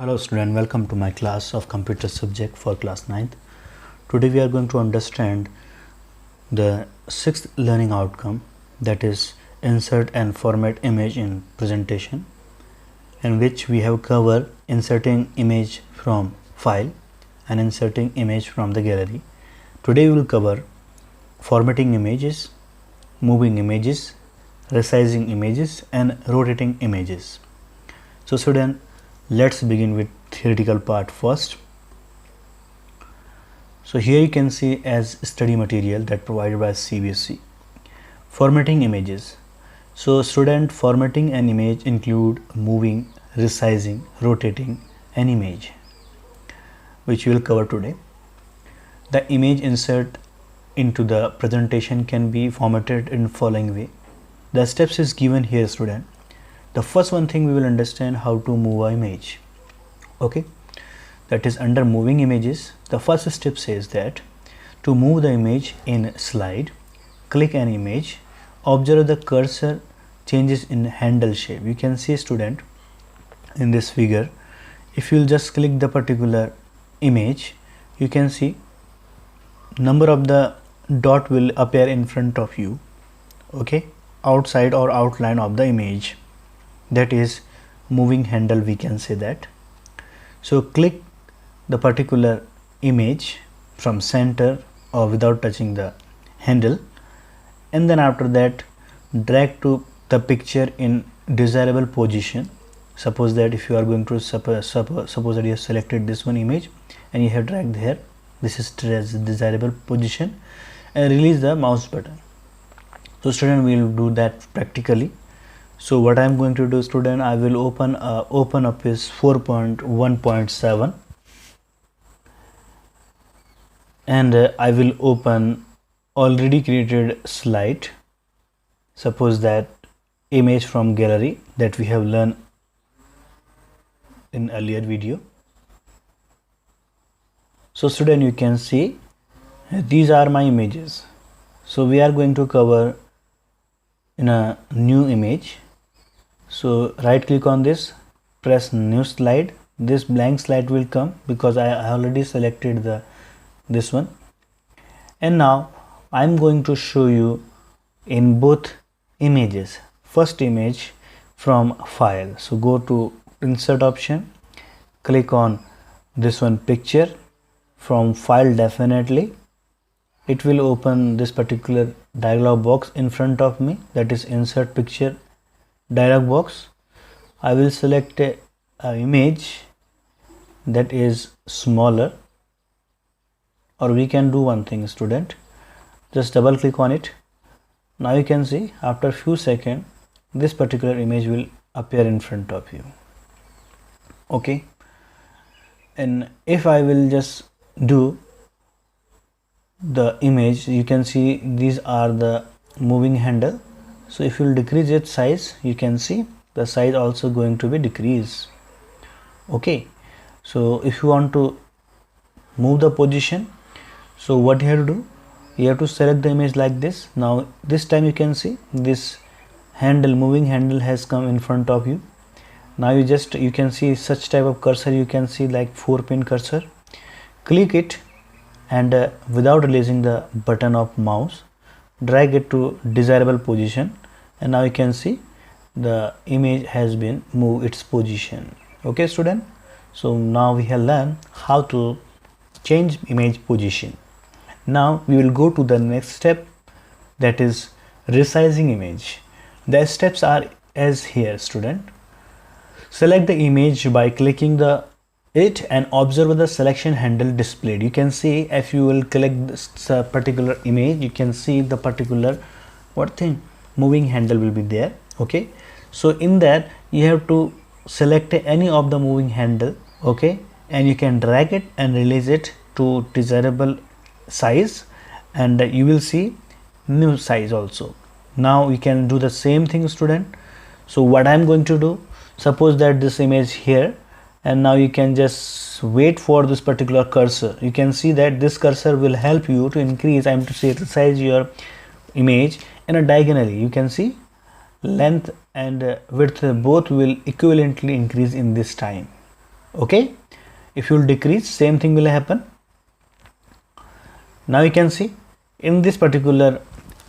Hello student, welcome to my class of computer subject for class 9th. Today we are going to understand the sixth learning outcome, that is insert and format image in presentation, in which we have covered inserting image from file and inserting image from the gallery. Today we will cover formatting images, moving images, resizing images and rotating images. So student, let's begin with theoretical part first. So here you can see as study material that provided by CBSE. Formatting images. So student, formatting an image include moving, resizing, rotating an image, which we will cover today. The image insert into the presentation can be formatted in following way. The steps is given here student. The first one thing we will understand how to move an image. Okay, that is under moving images. The first step says that to move the image in slide, click an image, observe the cursor changes in handle shape. You can see student in this figure, if you will just click the particular image, you can see number of the dot will appear in front of you, okay, outside or outline of the image. That is moving handle, we can say that. So click the particular image from center or without touching the handle, and then after that drag to the picture in desirable position. Suppose that if you are going to suppose that you have selected this one image and you have dragged here, this is desirable position, and release the mouse button. So student, we will do that practically. So what I am going to do student, I will open up is 4.1.7 and I will open already created slide. Suppose that image from gallery that we have learned in earlier video. So student, you can see these are my images. So we are going to cover in a new image. So right click on this, press new slide. This blank slide will come because I already selected this one, and now I'm going to show you in both images. First image from file, so go to insert option, click on this one picture from file. Definitely it will open this particular dialog box in front of me, that is insert picture dialog box. I will select a image that is smaller, or we can do one thing student, just double click on it. Now you can see after few seconds this particular image will appear in front of you, okay. And if I will just do the image, you can see these are the moving handle. So if you will decrease its size, you can see the size also going to be decreased, okay. So if you want to move the position, so what you have to do, you have to select the image like this. Now this time you can see this handle, moving handle has come in front of you. Now you can see such type of cursor, you can see like 4-pin cursor. Click it and without releasing the button of mouse, drag it to desirable position, and now you can see the image has been moved its position, okay student. So now we have learned how to change image position. Now we will go to the next step, that is resizing image. The steps are as here student. Select the image by clicking it and observe the selection handle displayed. You can see if you will click this particular image, you can see the particular moving handle will be there, okay. So in that you have to select any of the moving handle, okay, and you can drag it and release it to desirable size, and you will see new size also. Now we can do the same thing student. So what I'm going to do, suppose that this image here, and now you can just wait for this particular cursor. You can see that this cursor will help you to increase, I'm to say, resize your image in a diagonally. You can see length and width both will equivalently increase in this time, Okay, if you will decrease, same thing will happen. Now you can see in this particular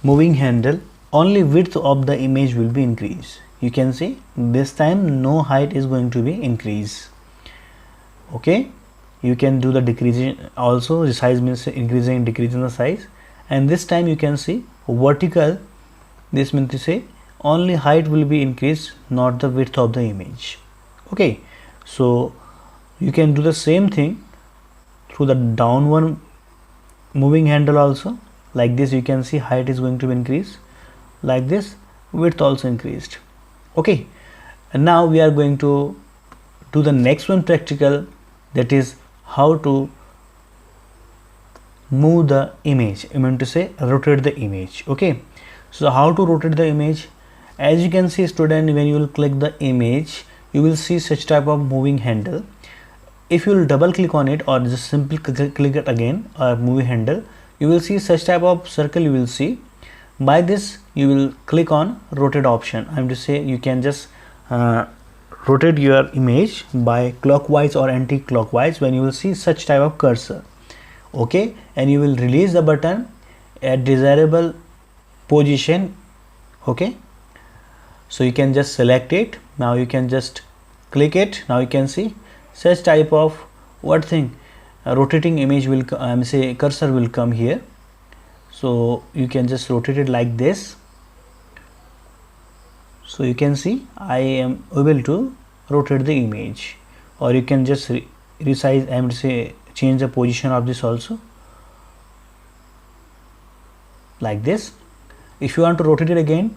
moving handle, only width of the image will be increased. You can see this time no height is going to be increased. Okay, you can do the decreasing also. The size means increasing, decreasing the size, and this time you can see vertical. This means to say only height will be increased, not the width of the image. Okay, so you can do the same thing through the downward moving handle also. Like this, you can see height is going to be increased. Like this, width also increased. Okay, and now we are going to do the next one practical, that is how to move the image. I mean to say rotate the image. Okay, so how to rotate the image? As you can see, student, when you will click the image, you will see such type of moving handle. If you will double click on it or just simply click it again, or moving handle, you will see such type of circle you will see. By this you will click on rotate option. I am to say you can just rotate your image by clockwise or anti-clockwise when you will see such type of cursor. Okay, and you will release the button at desirable position. Okay, so you can just select it. Now you can just click it. Now you can see such type of what thing, rotating image will say cursor will come here. So you can just rotate it like this. So you can see I am able to rotate the image, or you can just resize, I am to say change the position of this also, like this. If you want to rotate it again,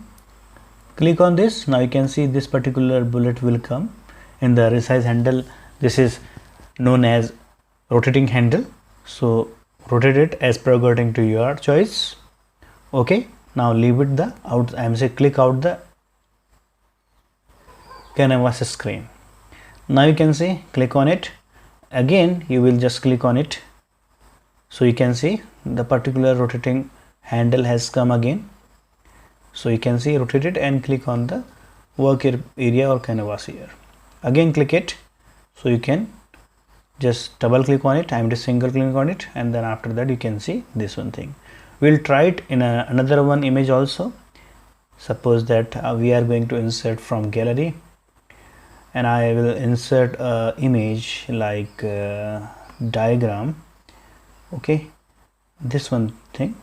click on this. Now you can see this particular bullet will come in the resize handle. This is known as rotating handle. So rotate it as per according to your choice. Okay, now leave it the out, I am say click out the canvas screen. Now you can see click on it again, you will just click on it. So you can see the particular rotating handle has come again. So you can see rotate it and click on the work area or canvas here. Again click it. So you can just double click on it. I am just single click on it, and then after that you can see this one thing. We'll try it in another one image also. Suppose that we are going to insert from gallery, and I will insert a image like diagram. Okay, this one thing.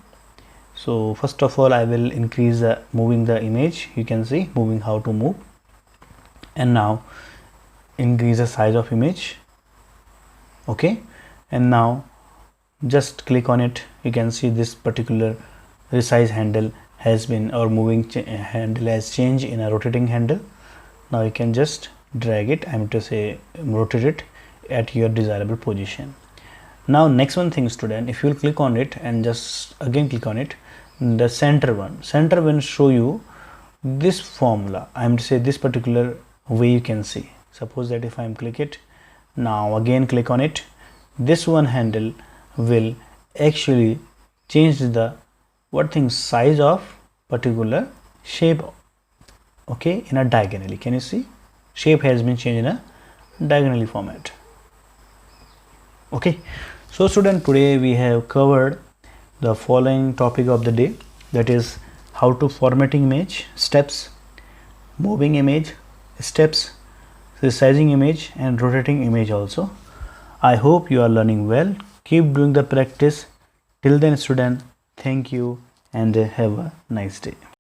So first of all I will increase moving the image. You can see moving, how to move, and now increase the size of image. Okay, and now just click on it. You can see this particular resize handle has been, or moving handle has changed in a rotating handle. Now you can just drag it, I am to say rotate it at your desirable position. Now next one thing, student, if you will click on it and just again click on it, the center one show you this formula. I am to say this particular way you can see. Suppose that if I am click it, now again click on it, this one handle will actually change the what thing, size of particular shape. Okay, in a diagonally, can you see shape has been changed in a diagonally format. Okay, so student, today we have covered the following topic of the day, that is how to formatting image steps, moving image steps, resizing image, and rotating image also. I hope you are learning well. Keep doing the practice. Till then, student, thank you and have a nice day.